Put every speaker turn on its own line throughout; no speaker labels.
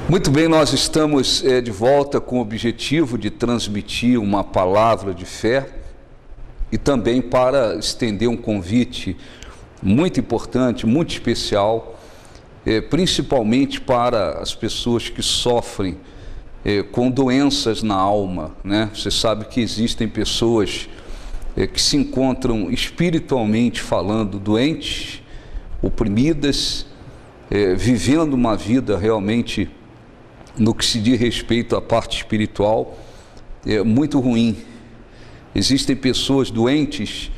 Muito bem, nós estamos de volta com o objetivo de transmitir uma palavra de fé e também para estender um convite muito importante, muito especial, principalmente para as pessoas que sofrem com doenças na alma, né? Você sabe que existem pessoas que se encontram espiritualmente falando doentes, oprimidas, vivendo uma vida realmente no que se diz respeito à parte espiritual, muito ruim. Existem pessoas doentes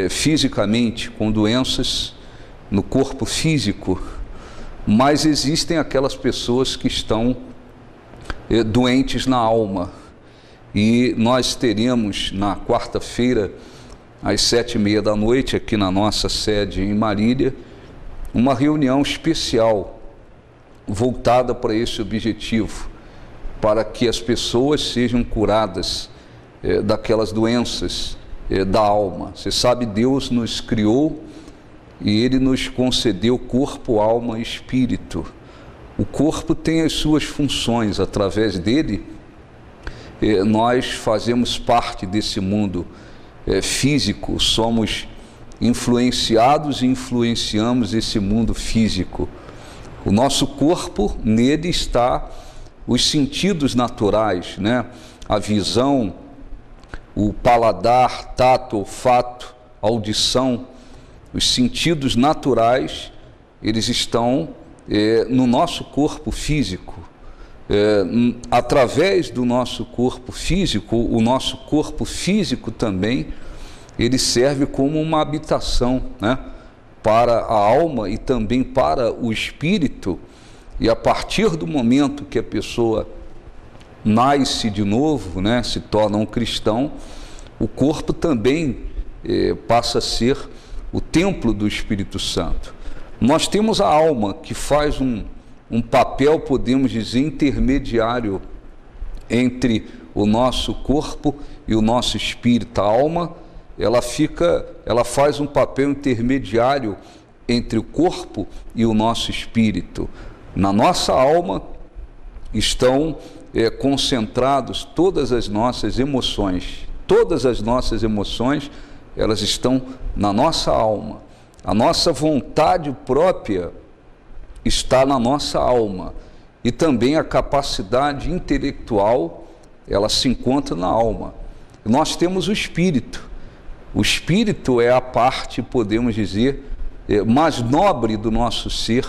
fisicamente, com doenças no corpo físico, mas existem aquelas pessoas que estão doentes na alma. E nós teremos na quarta-feira, às 7h30 da noite, aqui na nossa sede em Marília, uma reunião especial voltada para esse objetivo, para que as pessoas sejam curadas daquelas doenças da alma. Você sabe, Deus nos criou e Ele nos concedeu corpo, alma e espírito. O corpo tem as suas funções, através dele nós fazemos parte desse mundo físico, somos influenciados e influenciamos esse mundo físico. O nosso corpo, nele está os sentidos naturais, né? A visão, o paladar, tato, olfato, audição, os sentidos naturais, eles estão no nosso corpo físico. Através do nosso corpo físico, o nosso corpo físico também, ele serve como uma habitação, né? Para a alma e também para o espírito. E a partir do momento que a pessoa nasce de novo, né, se torna um cristão, o corpo também passa a ser o templo do Espírito Santo. Nós temos a alma, que faz um papel, podemos dizer, intermediário entre o nosso corpo e o nosso espírito. A alma, ela faz um papel intermediário entre o corpo e o nosso espírito. Na nossa alma estão concentrados todas as nossas emoções. Todas as nossas emoções, elas estão na nossa alma. A nossa vontade própria está na nossa alma. E também a capacidade intelectual, ela se encontra na alma. Nós temos o espírito. O espírito é a parte, podemos dizer, mais nobre do nosso ser,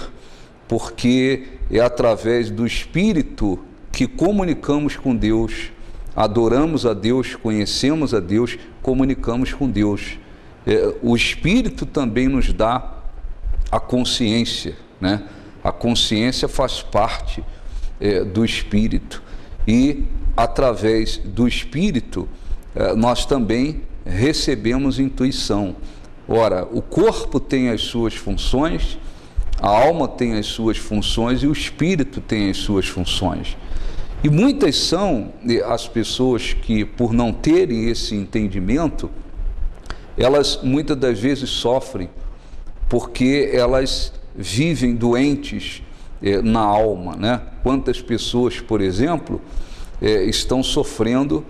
porque é através do espírito que comunicamos com Deus, adoramos a Deus, conhecemos a Deus, comunicamos com Deus. O espírito também nos dá a consciência, né? A consciência faz parte do espírito. E através do espírito nós também recebemos intuição. Ora, o corpo tem as suas funções, a alma tem as suas funções e o espírito tem as suas funções. E muitas são as pessoas que, por não terem esse entendimento, elas muitas das vezes sofrem, porque elas vivem doentes na alma, né? Quantas pessoas, por exemplo, estão sofrendo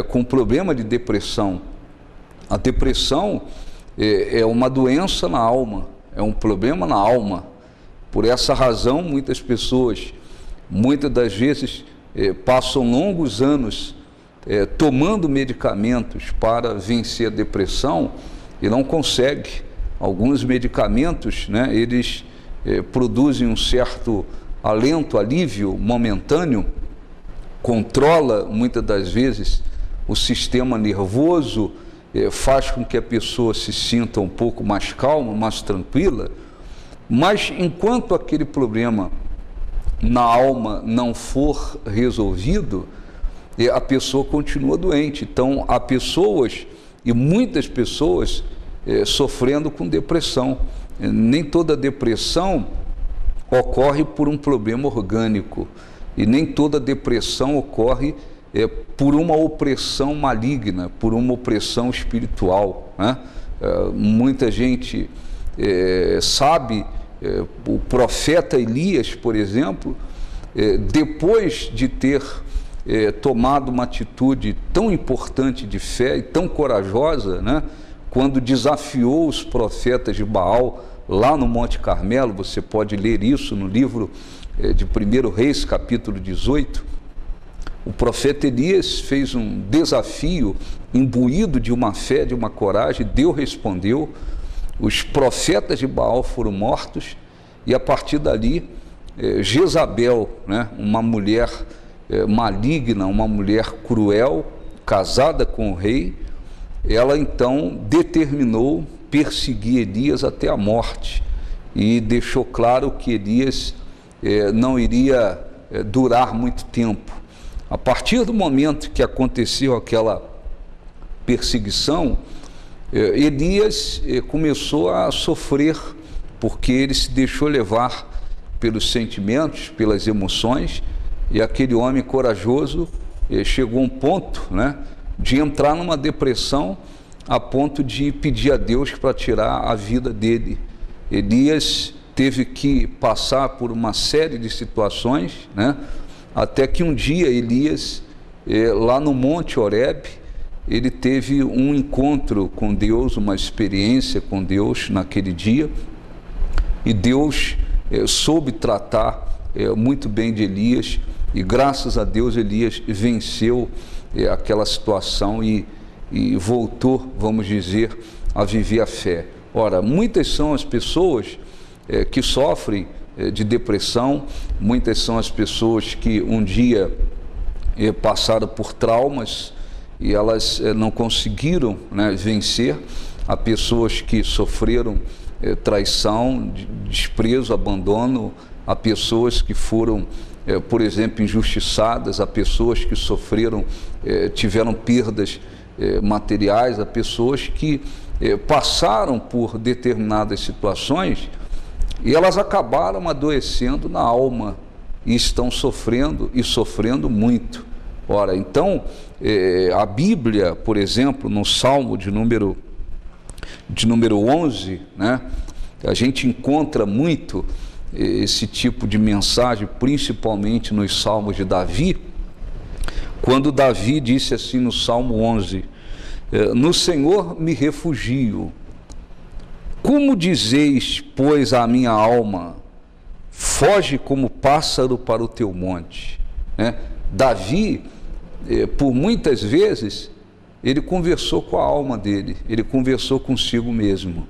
com problema de depressão. A depressão é uma doença na alma, é um problema na alma. Por essa razão, muitas pessoas, muitas das vezes, passam longos anos tomando medicamentos para vencer a depressão e não conseguem. Alguns medicamentos, né, eles produzem um certo alento, alívio momentâneo, controla muitas das vezes o sistema nervoso, faz com que a pessoa se sinta um pouco mais calma, mais tranquila, mas enquanto aquele problema na alma não for resolvido, a pessoa continua doente. Então, há pessoas, e muitas pessoas, sofrendo com depressão. Nem toda depressão ocorre por um problema orgânico, e nem toda depressão ocorre por uma opressão maligna, por uma opressão espiritual, né? Muita gente sabe, o profeta Elias, por exemplo, depois de ter tomado uma atitude tão importante de fé e tão corajosa, né, quando desafiou os profetas de Baal lá no Monte Carmelo, você pode ler isso no livro de 1 Reis, capítulo 18, o profeta Elias fez um desafio imbuído de uma fé, de uma coragem, Deus respondeu, os profetas de Baal foram mortos e a partir dali Jezabel, né, uma mulher maligna, uma mulher cruel, casada com o rei, ela então determinou perseguir Elias até a morte e deixou claro que Elias não iria durar muito tempo. A partir do momento que aconteceu aquela perseguição, Elias começou a sofrer, porque ele se deixou levar pelos sentimentos, pelas emoções, e aquele homem corajoso chegou a um ponto, né, de entrar numa depressão a ponto de pedir a Deus para tirar a vida dele. Elias teve que passar por uma série de situações, né, até que um dia Elias, lá no Monte Horebe, ele teve um encontro com Deus, uma experiência com Deus naquele dia, e Deus soube tratar muito bem de Elias, e graças a Deus Elias venceu aquela situação e voltou, vamos dizer, a viver a fé. Ora, muitas são as pessoas que sofrem de depressão, muitas são as pessoas que um dia passaram por traumas e elas não conseguiram, né, vencer. Há pessoas que sofreram traição, desprezo, abandono, há pessoas que foram, por exemplo, injustiçadas, há pessoas que sofreram, tiveram perdas materiais, há pessoas que passaram por determinadas situações e elas acabaram adoecendo na alma e estão sofrendo e sofrendo muito. Ora, então, a Bíblia, por exemplo, no Salmo de número 11, né, a gente encontra muito esse tipo de mensagem, principalmente nos Salmos de Davi, quando Davi disse assim no Salmo 11, no Senhor me refugio, como dizeis, pois, à minha alma, foge como pássaro para o teu monte, né? Davi, por muitas vezes, ele conversou com a alma dele, ele conversou consigo mesmo,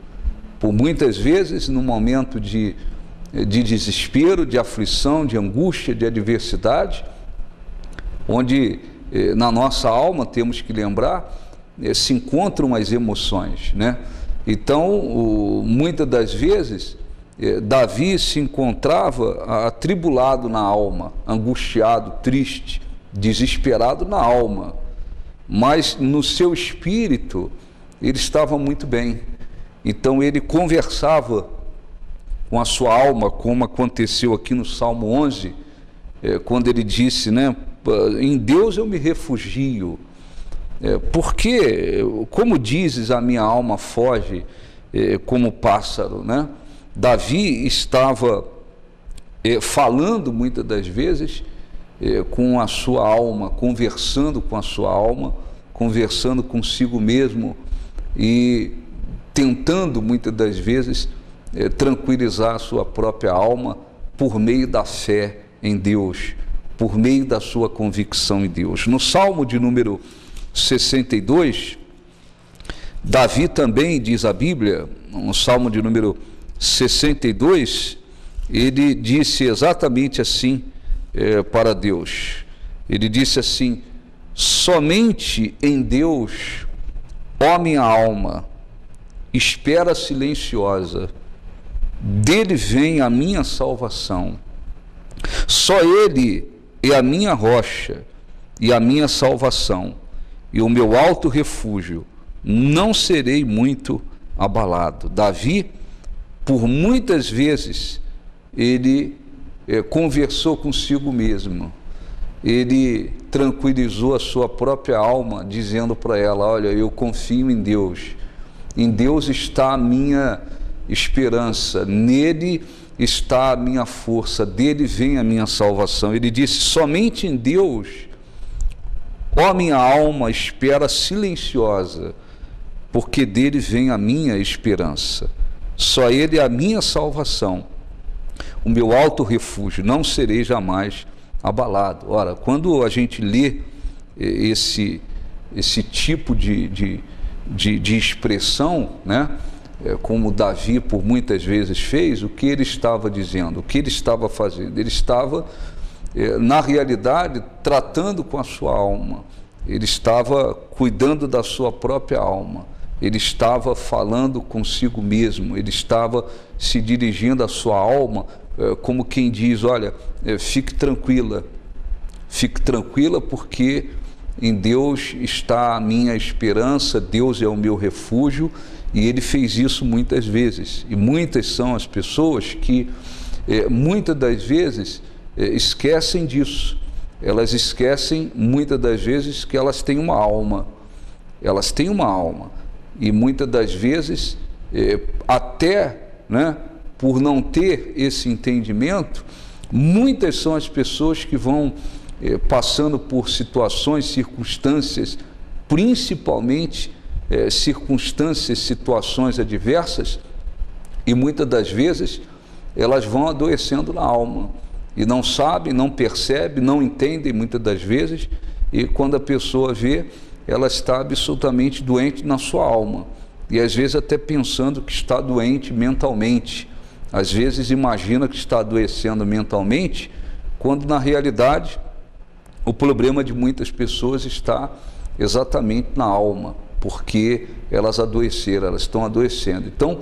por muitas vezes, no momento de desespero, de aflição, de angústia, de adversidade, onde na nossa alma, temos que lembrar, se encontram as emoções, né? Então, muitas das vezes, Davi se encontrava atribulado na alma, angustiado, triste, desesperado na alma, mas no seu espírito ele estava muito bem. Então ele conversava com a sua alma, como aconteceu aqui no Salmo 11, quando ele disse, né, em Deus eu me refugio, porque, como dizes, a minha alma foge como pássaro, né? Davi estava falando muitas das vezes com a sua alma, conversando com a sua alma, conversando consigo mesmo e tentando muitas das vezes tranquilizar a sua própria alma por meio da fé em Deus, por meio da sua convicção em Deus. No Salmo de número 62, Davi também, diz a Bíblia, no Salmo de número 62, ele disse exatamente assim para Deus. Ele disse assim: somente em Deus, ó minha alma, espera silenciosa, dele vem a minha salvação. Só ele é a minha rocha e a minha salvação, e o meu alto refúgio, não serei muito abalado. Davi, por muitas vezes, ele conversou consigo mesmo, ele tranquilizou a sua própria alma, dizendo para ela: olha, eu confio em Deus está a minha esperança, nele está a minha força, dele vem a minha salvação. Ele disse: somente em Deus, ó minha alma, espera silenciosa, porque dele vem a minha esperança. Só ele é a minha salvação, o meu alto refúgio, não serei jamais abalado. Ora, quando a gente lê esse tipo de expressão, né, como Davi por muitas vezes fez, o que ele estava dizendo, o que ele estava fazendo? Ele estava, na realidade, tratando com a sua alma, ele estava cuidando da sua própria alma, ele estava falando consigo mesmo, ele estava se dirigindo à sua alma, como quem diz: olha, fique tranquila porque em Deus está a minha esperança, Deus é o meu refúgio. E ele fez isso muitas vezes, e muitas são as pessoas que muitas das vezes esquecem disso. Elas esquecem muitas das vezes que elas têm uma alma, e muitas das vezes até, né, por não ter esse entendimento, muitas são as pessoas que vão passando por situações, circunstâncias, principalmente circunstâncias, situações adversas, e muitas das vezes elas vão adoecendo na alma, e não sabem, não percebem, não entendem muitas das vezes, e quando a pessoa vê, ela está absolutamente doente na sua alma, e às vezes até pensando que está doente mentalmente, às vezes imagina que está adoecendo mentalmente, quando na realidade o problema de muitas pessoas está exatamente na alma, porque elas adoeceram, elas estão adoecendo. Então,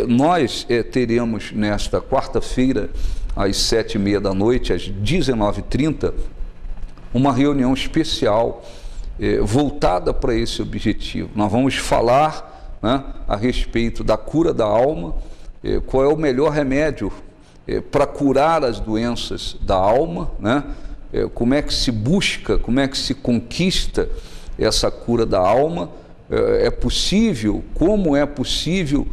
nós teremos nesta quarta-feira, às 7h30 da noite, às 19h30, uma reunião especial voltada para esse objetivo. Nós vamos falar, né, a respeito da cura da alma, qual é o melhor remédio para curar as doenças da alma, né? Como é que se busca, como é que se conquista essa cura da alma. É possível, como é possível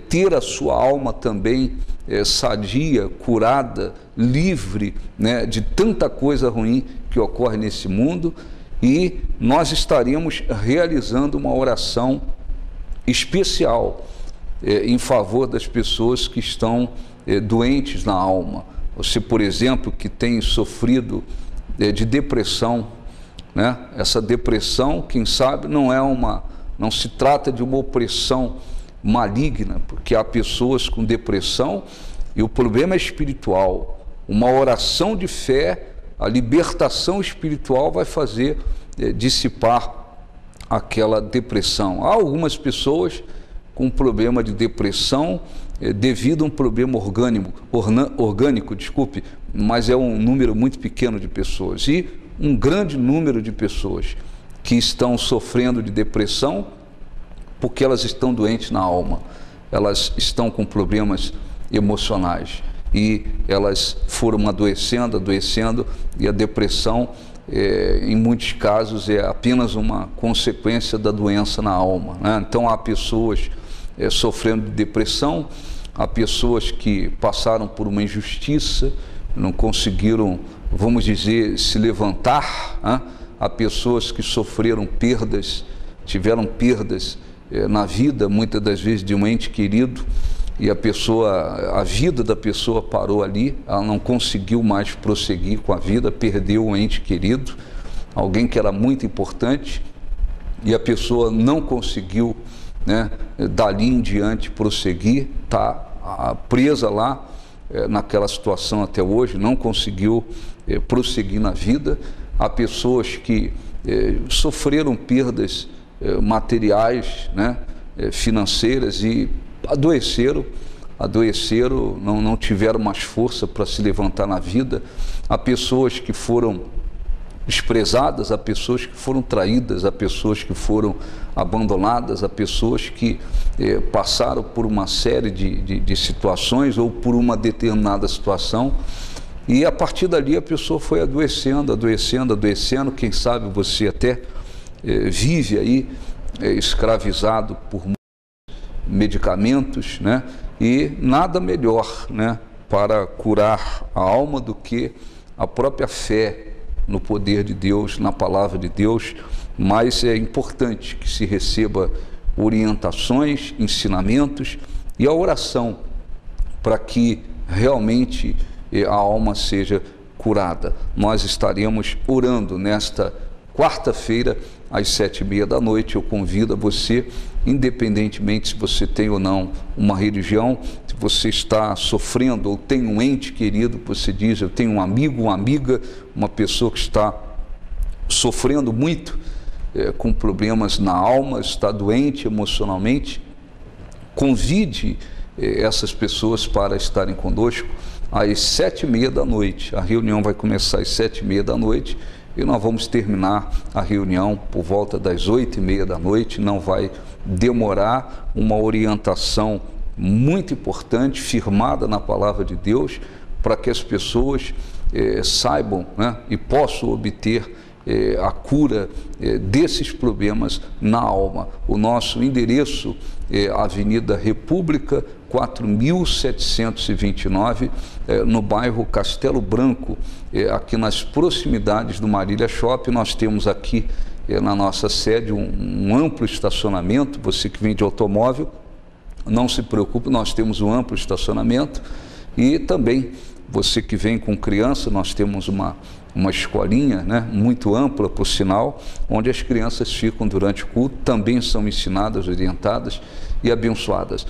ter a sua alma também sadia, curada, livre, né, de tanta coisa ruim que ocorre nesse mundo. E nós estaremos realizando uma oração especial em favor das pessoas que estão doentes na alma. Você, por exemplo, que tem sofrido de depressão, né? Essa depressão, quem sabe, não se trata de uma opressão maligna, porque há pessoas com depressão e o problema é espiritual. Uma oração de fé, a libertação espiritual vai fazer dissipar aquela depressão. Há algumas pessoas com problema de depressão devido a um problema orgânico, mas é um número muito pequeno de pessoas, e um grande número de pessoas que estão sofrendo de depressão porque elas estão doentes na alma, elas estão com problemas emocionais e elas foram adoecendo, e a depressão, em muitos casos, é apenas uma consequência da doença na alma, né? Então há pessoas sofrendo de depressão, há pessoas que passaram por uma injustiça, não conseguiram, vamos dizer, se levantar, né? Há pessoas que sofreram perdas, tiveram perdas na vida, muitas das vezes de um ente querido, e a vida da pessoa parou ali, ela não conseguiu mais prosseguir com a vida, perdeu um ente querido, alguém que era muito importante, e a pessoa não conseguiu, né, dali em diante prosseguir, está presa lá naquela situação até hoje, não conseguiu prosseguir na vida. Há pessoas que sofreram perdas materiais, né, financeiras, e adoeceram, não tiveram mais força para se levantar na vida. Há pessoas que foram desprezadas, há pessoas que foram traídas, há pessoas que foram abandonadas, há pessoas que passaram por uma série de situações ou por uma determinada situação, e a partir dali a pessoa foi adoecendo, quem sabe você até vive aí escravizado por medicamentos, né? E nada melhor, né, para curar a alma do que a própria fé no poder de Deus, na palavra de Deus, mas é importante que se receba orientações, ensinamentos e a oração para que realmente a alma seja curada. Nós estaremos orando nesta quarta-feira às 7h30 da noite. Eu convido a você, independentemente se você tem ou não uma religião, se você está sofrendo ou tem um ente querido, você diz, eu tenho um amigo, uma amiga, uma pessoa que está sofrendo muito com problemas na alma, está doente emocionalmente, convide essas pessoas para estarem conosco às 7h30 da noite. A reunião vai começar às 7h30 da noite e nós vamos terminar a reunião por volta das 8h30 da noite. Não vai demorar, uma orientação muito importante, firmada na palavra de Deus, para que as pessoas saibam, né, e possam obter a cura desses problemas na alma. O nosso endereço é Avenida República 4729, no bairro Castelo Branco, aqui nas proximidades do Marília Shopping. Nós temos aqui na nossa sede um amplo estacionamento. Você que vem de automóvel, não se preocupe, nós temos um amplo estacionamento. E também você que vem com criança, nós temos uma escolinha, né, muito ampla, por sinal, onde as crianças ficam durante o culto, também são ensinadas, orientadas e abençoadas.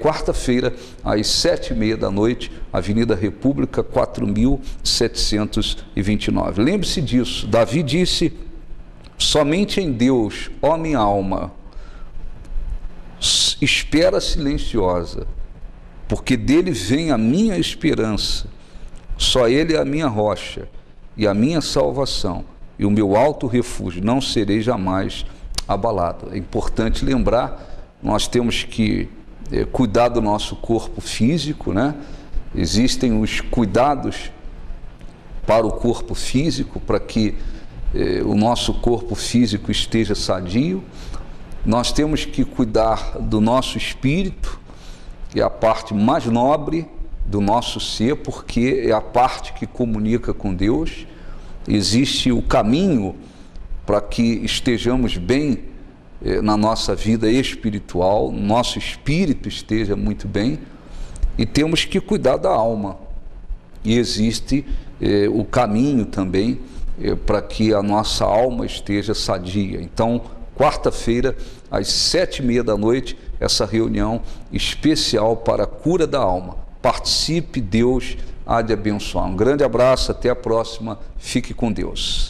Quarta-feira, às 7h30 da noite, Avenida República 4729. Lembre-se disso, Davi disse: somente em Deus, ó minha alma, espera silenciosa, porque dele vem a minha esperança. Só ele é a minha rocha e a minha salvação, e o meu alto refúgio, não serei jamais abalado. É importante lembrar, nós temos que cuidar do nosso corpo físico, né? Existem os cuidados para o corpo físico, para que o nosso corpo físico esteja sadio. Nós temos que cuidar do nosso espírito, que é a parte mais nobre do nosso ser, porque é a parte que comunica com Deus. Existe o caminho para que estejamos bem na nossa vida espiritual, nosso espírito esteja muito bem, e temos que cuidar da alma. E existe o caminho também para que a nossa alma esteja sadia. Então, quarta-feira, às 7h30 da noite, essa reunião especial para a cura da alma. Participe, Deus há de abençoar. Um grande abraço, até a próxima, fique com Deus.